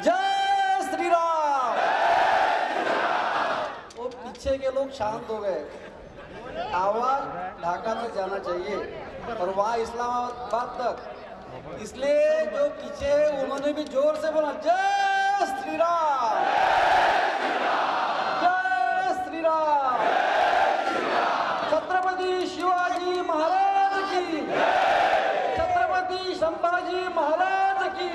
जय श्री राम। वो पीछे के लोग शांत हो गए, आवाज ढाका तक जाना चाहिए और वहाँ इस्लामाबाद तक। इसलिए जो पीछे उन्होंने भी जोर से बोला जय श्री राम, जय श्री राम। छत्रपति शिवाजी महाराज की, छत्रपति संभाजी महाराज की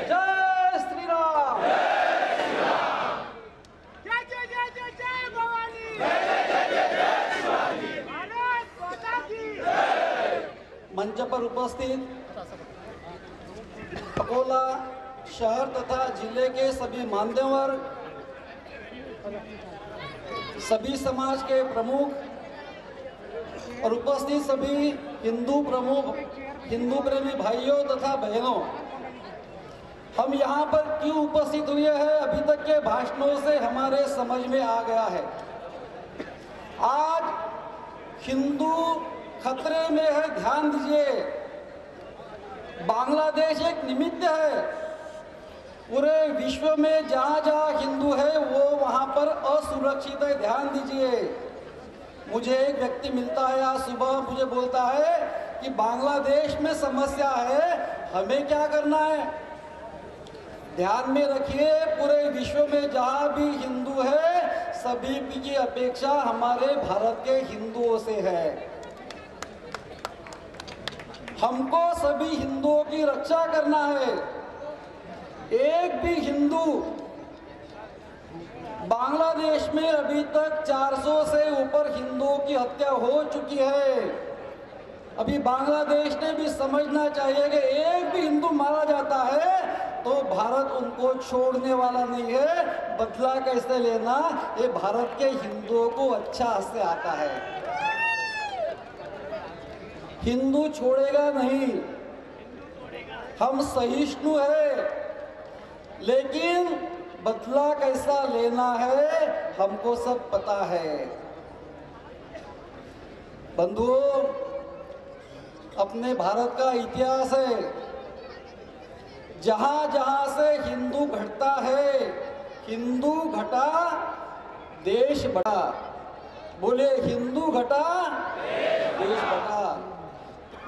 जय श्री राम। जय जय जय जय जय भवानी, भारत माता की। मंच पर उपस्थित अकोला शहर तथा जिले के सभी मान्यवर, सभी समाज के प्रमुख और उपस्थित सभी हिंदू प्रमुख, हिंदू प्रेमी भाइयों तथा बहनों, हम यहाँ पर क्यों उपस्थित हुए हैं अभी तक के भाषणों से हमारे समझ में आ गया है। आज हिंदू खतरे में है, ध्यान दीजिए। बांग्लादेश एक निमित्त है, पूरे विश्व में जहाँ जहाँ हिंदू है वो वहाँ पर असुरक्षित है, ध्यान दीजिए। मुझे एक व्यक्ति मिलता है आज सुबह, मुझे बोलता है कि बांग्लादेश में समस्या है, हमें क्या करना है। ध्यान में रखिए, पूरे विश्व में जहाँ भी हिंदू है सभी की अपेक्षा हमारे भारत के हिंदुओं से है। हमको सभी हिंदुओं की रक्षा करना है। एक भी हिंदू, बांग्लादेश में अभी तक 400 से ऊपर हिंदुओं की हत्या हो चुकी है। अभी बांग्लादेश ने भी समझना चाहिए कि एक भी हिंदू मारा जाता है तो भारत उनको छोड़ने वाला नहीं है। बदला कैसे लेना ये भारत के हिंदुओं को अच्छा से आता है। हिंदू छोड़ेगा नहीं, हम सहिष्णु है, लेकिन बदला कैसा लेना है हमको सब पता है। बंधुओं, अपने भारत का इतिहास है, जहां जहां से हिंदू घटता है, हिंदू घटा देश बढ़ा। बोले हिंदू घटा देश बढ़ा।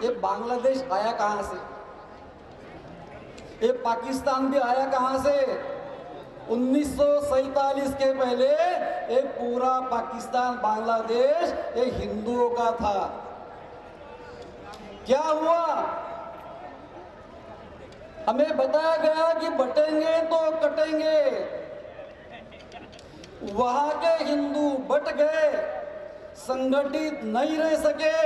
ये बांग्लादेश आया कहां से? ये पाकिस्तान भी आया कहां से? 1947 के पहले एक पूरा पाकिस्तान, बांग्लादेश ये हिंदुओं का था। क्या हुआ? हमें बताया गया कि बटेंगे तो कटेंगे। वहां के हिंदू बट गए, संगठित नहीं रह सके।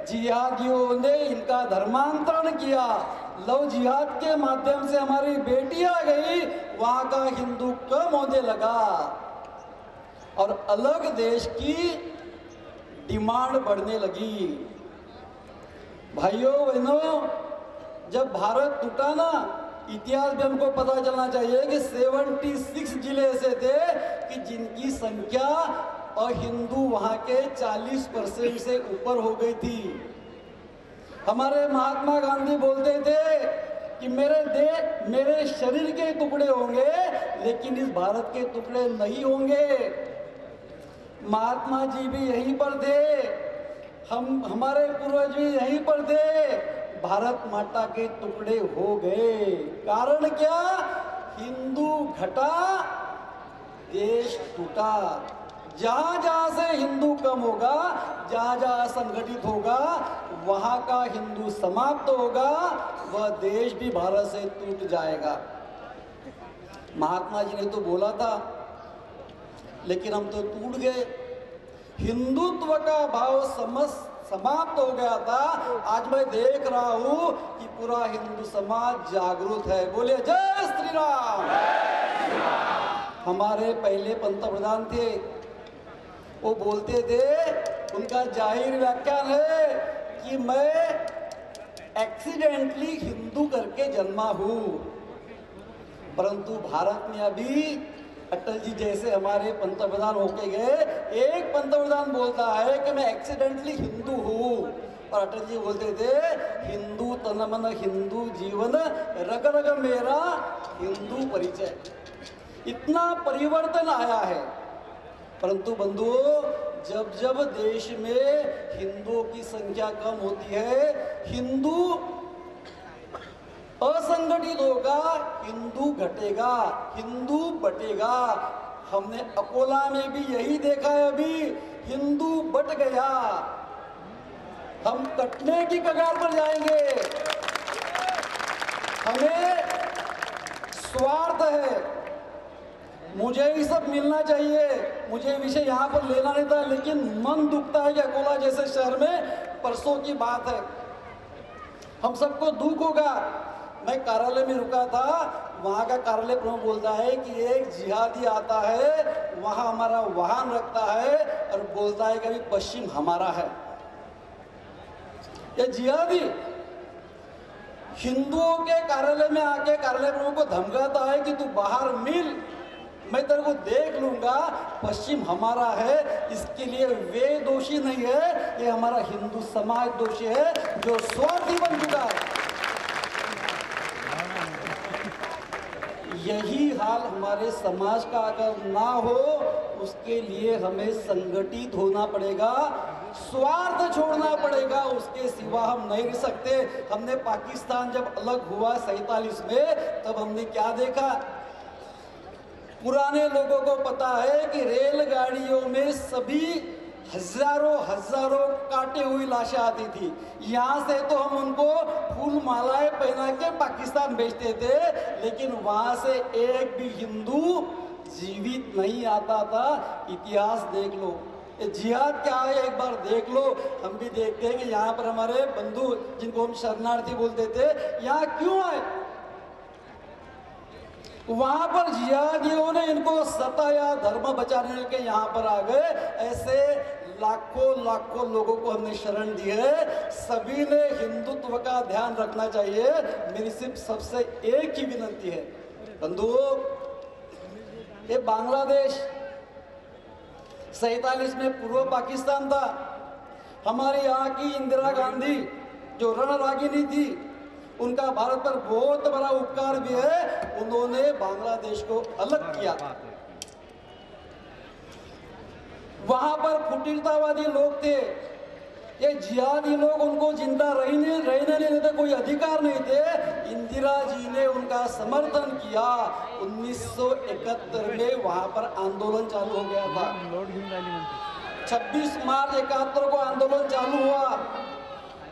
जिहादियों ने इनका धर्मांतरण किया। लव जिहाद के माध्यम से हमारी बेटियां गई, वहां का हिंदू कम होने लगा और अलग देश की डिमांड बढ़ने लगी। भाइयों बहनों, जब भारत टूटा ना, इतिहास भी हमको पता चलना चाहिए कि 76 जिले ऐसे थे कि जिनकी संख्या और हिंदू वहां के 40% से ऊपर हो गई थी। हमारे महात्मा गांधी बोलते थे कि मेरे शरीर के टुकड़े होंगे लेकिन इस भारत के टुकड़े नहीं होंगे। महात्मा जी भी यहीं पर थे, हमारे पूर्वज भी यहीं पर थे। भारत माता के टुकड़े हो गए। कारण क्या? हिंदू घटा देश टूटा। जहां जहां से हिंदू कम होगा, जहां जहां संगठित होगा, वहां का हिंदू समाप्त होगा, वह देश भी भारत से टूट जाएगा। महात्मा जी ने तो बोला था, लेकिन हम तो टूट गए। हिंदुत्व का भाव समाप्त हो गया था। आज मैं देख रहा हूं कि पूरा हिंदू समाज जागरूक है। बोले जय श्री राम। हमारे पहले पंतप्रधान थे, वो बोलते थे, उनका जाहिर व्याख्यान है कि मैं एक्सीडेंटली हिंदू करके जन्मा हूं। परंतु भारत में अभी अटल जी जैसे हमारे पंतप्रधान होके गए, एक पंतप्रधान बोलता है कि मैं एक्सीडेंटली हिंदू हूं। और अटल जी बोलते थे, हिंदू तन मन हिंदू जीवन, रग रग मेरा हिंदू परिचय। इतना परिवर्तन आया है। परंतु बंधुओं, जब जब देश में हिंदुओं की संख्या कम होती है, हिंदू असंगठित होगा, हिंदू घटेगा, हिंदू बटेगा। हमने अकोला में भी यही देखा है। अभी हिंदू बट गया, हम कटने की कगार पर जाएंगे। हमें स्वार्थ है, मुझे ही सब मिलना चाहिए, मुझे विषय यहाँ पर लेना नहीं था। लेकिन मन दुखता है कि अकोला जैसे शहर में, परसों की बात है, हम सबको दुख होगा। मैं कार्यालय में रुका था, वहाँ का कार्यालय प्रमुख बोलता है कि एक जिहादी आता है, वहाँ हमारा वाहन रखता है और बोलता है कि अभी पश्चिम हमारा है। ये जिहादी हिंदुओं के कार्यालय में आके कार्यालय प्रमुख को धमकाता है कि तू बाहर मिल, मैं तेरे को देख लूंगा, पश्चिम हमारा है। इसके लिए वे दोषी नहीं है, ये हमारा हिंदू समाज दोषी है जो स्वार्थी बन चुका है। यही हाल हमारे समाज का अगर ना हो, उसके लिए हमें संगठित होना पड़ेगा, स्वार्थ छोड़ना पड़ेगा, उसके सिवा हम नहीं रह सकते। हमने पाकिस्तान जब अलग हुआ 47 में, तब हमने क्या देखा? पुराने लोगों को पता है कि रेलगाड़ियों में सभी हजारों काटे हुई लाशें आती थी। यहाँ से तो हम उनको फूल मालाएं पहना के पाकिस्तान भेजते थे, लेकिन वहाँ से एक भी हिंदू जीवित नहीं आता था। इतिहास देख लो, जिहाद क्या है एक बार देख लो। हम भी देखते हैं कि यहाँ पर हमारे बंधु, जिनको हम शरणार्थी बोलते थे, यहाँ क्यों आए? वहां पर जिहादियों ने इनको सताया, धर्म बचाने के यहाँ पर आ गए। ऐसे लाखों लोगों को हमने शरण दी है। सभी ने हिंदुत्व का ध्यान रखना चाहिए। मेरी सिर्फ सबसे एक ही विनती है, बंधुओं, ये बांग्लादेश 47 में पूर्व पाकिस्तान था। हमारे यहाँ की इंदिरा गांधी जो रणरागिनी थी, उनका भारत पर बहुत बड़ा उपकार भी है। उन्होंने बांग्लादेश को अलग किया। वहां पर फुटिरतावादी लोग थे, ये जिहादी लोग उनको जिंदा रहने नहीं देते, कोई अधिकार नहीं थे। इंदिरा जी ने उनका समर्थन किया। 1971 में वहां पर आंदोलन चालू हो गया था। 26 मार्च 71 को आंदोलन चालू हुआ।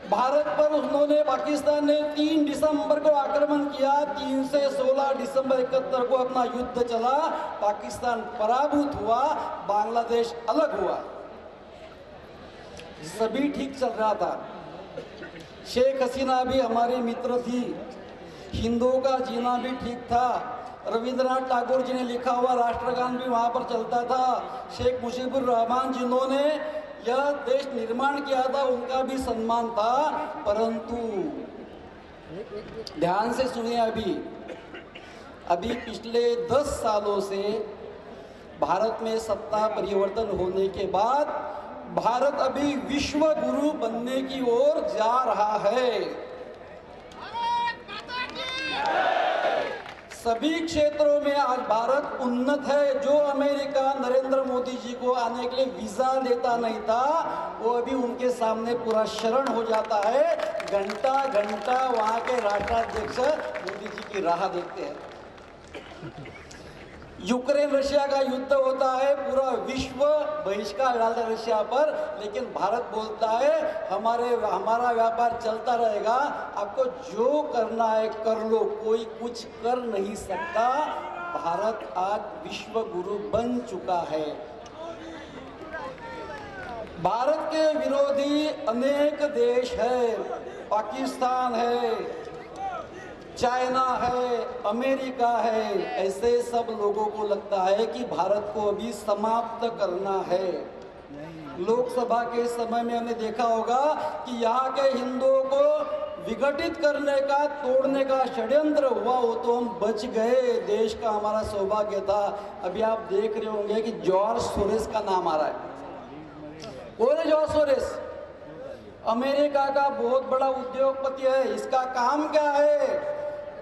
भारत पर उन्होंने, पाकिस्तान ने 3 दिसंबर को आक्रमण किया। 3 से 16 दिसंबर 71 को अपना युद्ध चला। पाकिस्तान पराभूत हुआ, बांग्लादेश अलग हुआ। सभी ठीक चल रहा था। शेख हसीना भी हमारी मित्र थी, हिंदुओं का जीना भी ठीक था। रविंद्रनाथ टैगोर जी ने लिखा हुआ राष्ट्रगान भी वहां पर चलता था। शेख मुजीबुर रहमान जिन्होंने यह देश निर्माण किया था, उनका भी सम्मान था। परंतु ध्यान से सुनिए, अभी पिछले 10 सालों से भारत में सत्ता परिवर्तन होने के बाद भारत अभी विश्व गुरु बनने की ओर जा रहा है। सभी क्षेत्रों में आज भारत उन्नत है। जो अमेरिका नरेंद्र मोदी जी को आने के लिए वीजा देता नहीं था, वो अभी उनके सामने पूरा शरण हो जाता है। घंटा घंटा वहां के राष्ट्राध्यक्ष मोदी जी की राह देखते हैं। यूक्रेन रशिया का युद्ध होता है, पूरा विश्व बहिष्कार डालता है रशिया पर, लेकिन भारत बोलता है हमारा व्यापार चलता रहेगा, आपको जो करना है कर लो, कोई कुछ कर नहीं सकता। भारत आज विश्व गुरु बन चुका है। भारत के विरोधी अनेक देश है, पाकिस्तान है, चाइना है, अमेरिका है। ऐसे सब लोगों को लगता है कि भारत को अभी समाप्त करना है। लोकसभा के समय में हमने देखा होगा कि यहाँ के हिंदुओं को विघटित करने का, तोड़ने का षड्यंत्र हुआ, वो तो हम बच गए। देश का हमारा सौभाग्य था। अभी आप देख रहे होंगे कि जॉर्ज सोरेस का नाम आ रहा है। कौन है जॉर्ज सोरेस? अमेरिका का बहुत बड़ा उद्योगपति है। इसका काम क्या है?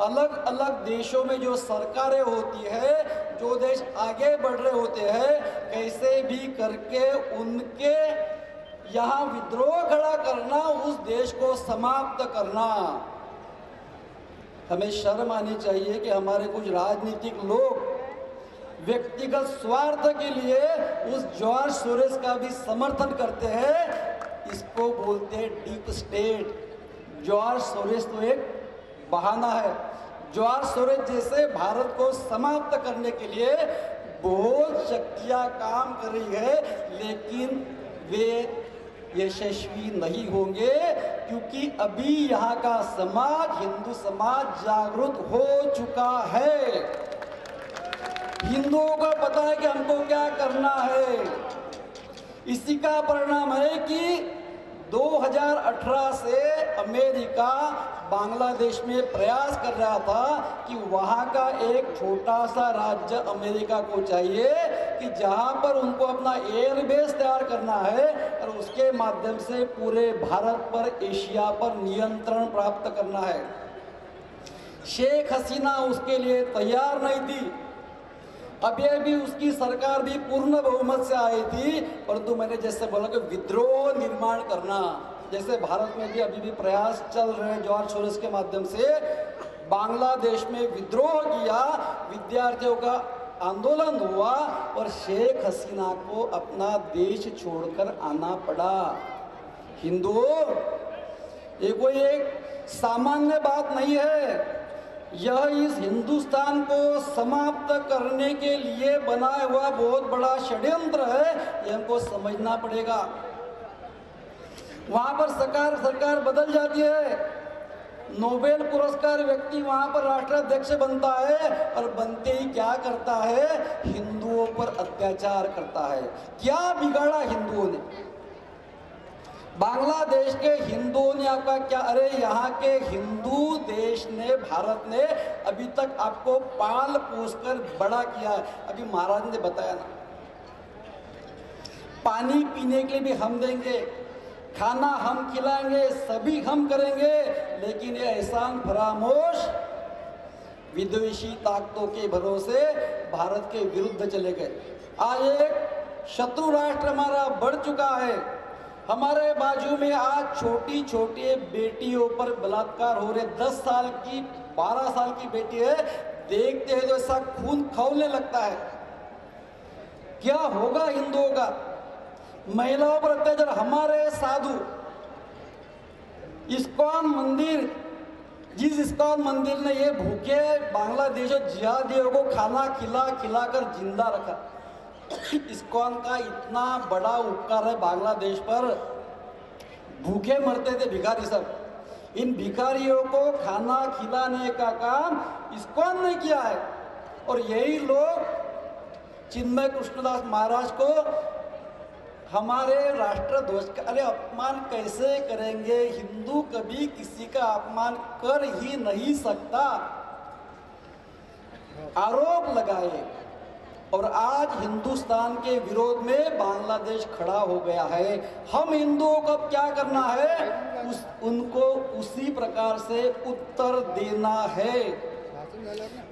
अलग अलग देशों में जो सरकारें होती है, जो देश आगे बढ़ रहे होते हैं, कैसे भी करके उनके यहाँ विद्रोह खड़ा करना, उस देश को समाप्त करना। हमें शर्म आनी चाहिए कि हमारे कुछ राजनीतिक लोग व्यक्तिगत स्वार्थ के लिए उस जॉर्ज सोरोस का भी समर्थन करते हैं। इसको बोलते हैं डीप स्टेट। जॉर्ज सोरोस तो एक बहाना है। जॉर्ज सोरोस जैसे भारत को समाप्त करने के लिए बहुत शक्तियां काम कर रही है, लेकिन वे यशस्वी नहीं होंगे, क्योंकि अभी यहाँ का समाज, हिंदू समाज जागरूक हो चुका है। हिंदुओं को पता है कि हमको क्या करना है। इसी का परिणाम है कि 2018 से अमेरिका बांग्लादेश में प्रयास कर रहा था कि वहाँ का एक छोटा सा राज्य अमेरिका को चाहिए कि जहाँ पर उनको अपना एयरबेस तैयार करना है और उसके माध्यम से पूरे भारत पर, एशिया पर नियंत्रण प्राप्त करना है। शेख हसीना उसके लिए तैयार नहीं थी। अभी उसकी सरकार भी पूर्ण बहुमत से आई थी, परंतु मैंने जैसे बोला कि विद्रोह निर्माण करना, जैसे भारत में भी अभी भी प्रयास चल रहे हैं जॉर्ज सोरोस के माध्यम से, बांग्लादेश में विद्रोह किया, विद्यार्थियों का आंदोलन हुआ और शेख हसीना को अपना देश छोड़कर आना पड़ा। हिंदुओं, ये कोई एक सामान्य बात नहीं है। यह इस हिंदुस्तान को समाप्त करने के लिए बनाया हुआ बहुत बड़ा षड्यंत्र है। यह हमको समझना पड़ेगा। वहां पर सरकार बदल जाती है, नोबेल पुरस्कार व्यक्ति वहां पर राष्ट्राध्यक्ष बनता है और बनते ही क्या करता है? हिंदुओं पर अत्याचार करता है। क्या बिगाड़ा हिंदुओं ने? बांग्लादेश के हिंदुओं ने आपका क्या? अरे यहाँ के हिंदू देश ने, भारत ने अभी तक आपको पाल पोस कर बड़ा किया। अभी महाराज ने बताया ना, पानी पीने के लिए भी हम देंगे, खाना हम खिलाएंगे, सभी हम करेंगे, लेकिन ये एहसान फरामोश विदेशी ताकतों के भरोसे भारत के विरुद्ध चले गए। आज एक शत्रु राष्ट्र हमारा बढ़ चुका है। हमारे बाजू में आज छोटी छोटी बेटियों पर बलात्कार हो रहे। 10 साल की, 12 साल की बेटी है, देखते हैं तो ऐसा खून खौलने लगता है। क्या होगा हिंदुओं का? महिलाओं पर अत्याचार। हमारे साधु इस्कॉन मंदिर, जिस इस्कॉन मंदिर ने ये भूखे बांग्लादेश जिहादियों को खाना खिलाकर जिंदा रखा, इस्कॉन का इतना बड़ा उपकार है बांग्लादेश पर। भूखे मरते थे भिखारी सब, इन भिखारियों को खाना खिलाने का काम इस्कॉन ने किया है। और यही लोग चिन्मय कृष्णदास महाराज को हमारे राष्ट्रध्वज का अरे अपमान कैसे करेंगे? हिंदू कभी किसी का अपमान कर ही नहीं सकता, आरोप लगाए। और आज हिंदुस्तान के विरोध में बांग्लादेश खड़ा हो गया है। हम हिंदुओं को अब क्या करना है? उनको उसी प्रकार से उत्तर देना है।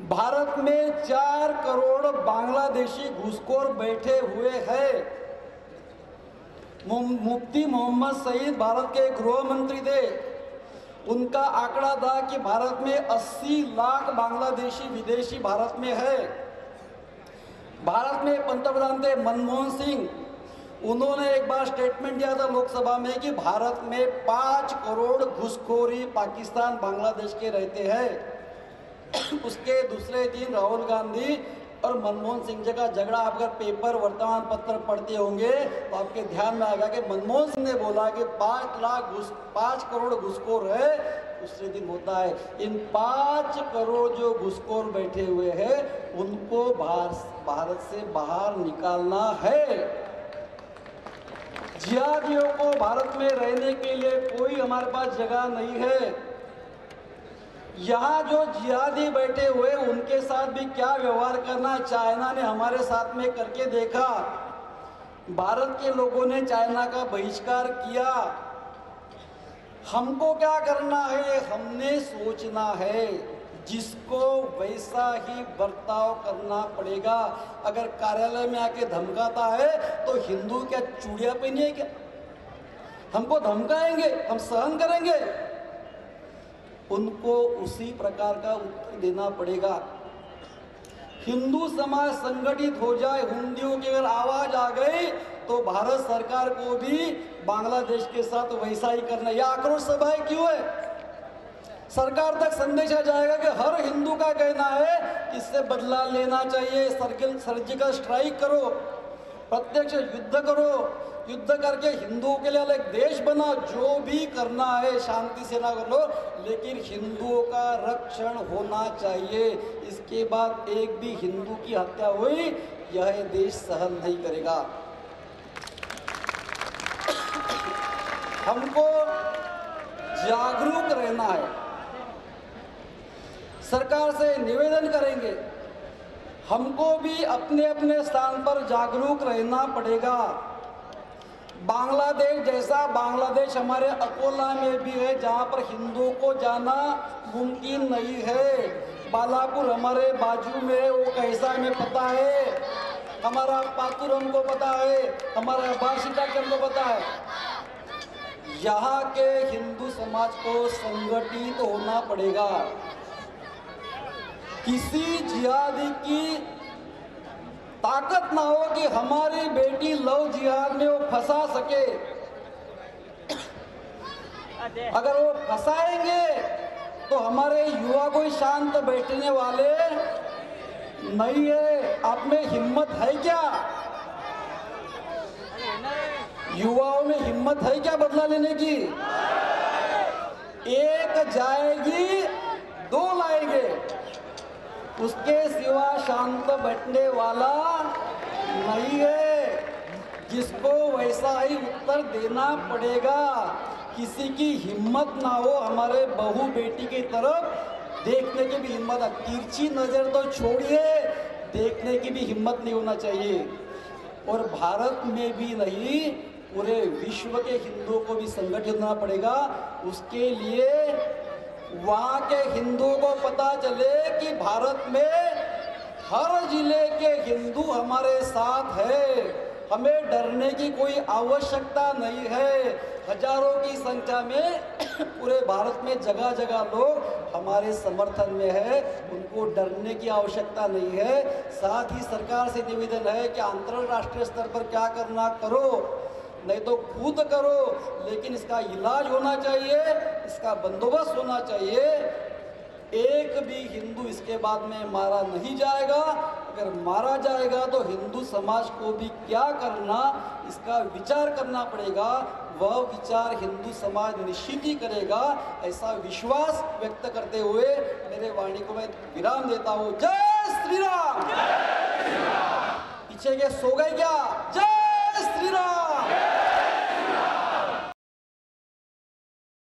भारत में 4 करोड़ बांग्लादेशी घुसखोर बैठे हुए हैं। मुफ्ती मोहम्मद सईद भारत के गृह मंत्री थे। उनका आंकड़ा था कि भारत में 80 लाख बांग्लादेशी विदेशी भारत में है। भारत में पंतप्रधान थे मनमोहन सिंह। उन्होंने एक बार स्टेटमेंट दिया था लोकसभा में कि भारत में 5 करोड़ घुसखोरी पाकिस्तान बांग्लादेश के रहते हैं। उसके दूसरे दिन राहुल गांधी और मनमोहन सिंह जी का झगड़ा, आप अगर पेपर वर्तमान पत्र पढ़ते होंगे तो आपके ध्यान में आएगा कि मनमोहन सिंह ने बोला कि 5 करोड़ घुसखोर है। दूसरे दिन होता है इन 5 करोड़ जो घुसखोर बैठे हुए हैं उनको भारत से बाहर निकालना है। जिहादियों को भारत में रहने के लिए कोई हमारे पास जगह नहीं है। यहाँ जो जिहादी बैठे हुए उनके साथ भी क्या व्यवहार करना, चाइना ने हमारे साथ में करके देखा। भारत के लोगों ने चाइना का बहिष्कार किया। हमको क्या करना है, हमने सोचना है, जिसको वैसा ही बर्ताव करना पड़ेगा। अगर कार्यालय में आके धमकाता है तो हिंदू क्या चूड़िया पहनी है क्या? हमको धमकाएंगे, हम सहन करेंगे, उनको उसी प्रकार का उत्तर देना पड़ेगा। हिंदू समाज संगठित हो जाए, हिंदुओं की अगर आवाज आ गई तो भारत सरकार को भी बांग्लादेश के साथ वैसा ही करना। यह आक्रोश सभाएं क्यों है? सरकार तक संदेश आ जाएगा कि हर हिंदू का कहना है इससे बदला लेना चाहिए, सर्जिकल स्ट्राइक करो, प्रत्यक्ष युद्ध करो, युद्ध करके हिंदुओं के लिए अलग देश बना, जो भी करना है शांति से ना कर लो, लेकिन हिंदुओं का रक्षण होना चाहिए। इसके बाद एक भी हिंदू की हत्या हुई यह देश सहन नहीं करेगा। हमको जागरूक रहना है, सरकार से निवेदन करेंगे, हमको भी अपने अपने स्थान पर जागरूक रहना पड़ेगा। बांग्लादेश जैसा बांग्लादेश हमारे अकोला में भी है, जहाँ पर हिंदुओं को जाना मुमकिन नहीं है। बालापुर हमारे बाजू में है, वो कैसा हमें पता है, हमारा पातुर हमको पता है, हमारा बाशिका हमको पता है। यहाँ के हिंदू समाज को संगठित होना पड़ेगा। किसी जिहादी की ताकत ना हो कि हमारी बेटी लव जिहाद में वो फंसा सके। अगर वो फंसाएंगे तो हमारे युवा कोई शांत बैठने वाले नहीं है। आप में हिम्मत है क्या? युवाओं में हिम्मत है क्या बदला लेने की? एक जाएगी दो लाएंगे, उसके सिवा शांत बैठने वाला नहीं है। जिसको वैसा ही उत्तर देना पड़ेगा। किसी की हिम्मत ना हो हमारे बहू बेटी की तरफ देखने की भी हिम्मत, तिरछी नजर तो छोड़िए, देखने की भी हिम्मत नहीं होना चाहिए। और भारत में भी नहीं, पूरे विश्व के हिंदुओं को भी संगठित होना पड़ेगा। उसके लिए वहाँ के हिंदुओं को पता चले कि भारत में हर जिले के हिंदू हमारे साथ है, हमें डरने की कोई आवश्यकता नहीं है। हजारों की संख्या में पूरे भारत में जगह जगह लोग हमारे समर्थन में है, उनको डरने की आवश्यकता नहीं है। साथ ही सरकार से निवेदन है कि अंतरराष्ट्रीय स्तर पर क्या करना करो, नहीं तो खुद करो, लेकिन इसका इलाज होना चाहिए, इसका बंदोबस्त होना चाहिए। एक भी हिंदू इसके बाद में मारा नहीं जाएगा। अगर मारा जाएगा तो हिंदू समाज को भी क्या करना, इसका विचार करना पड़ेगा। वह विचार हिंदू समाज निश्चित ही करेगा, ऐसा विश्वास व्यक्त करते हुए मेरे वाणी को मैं विराम देता हूँ। जय श्री राम। पीछे के सो गए क्या? जय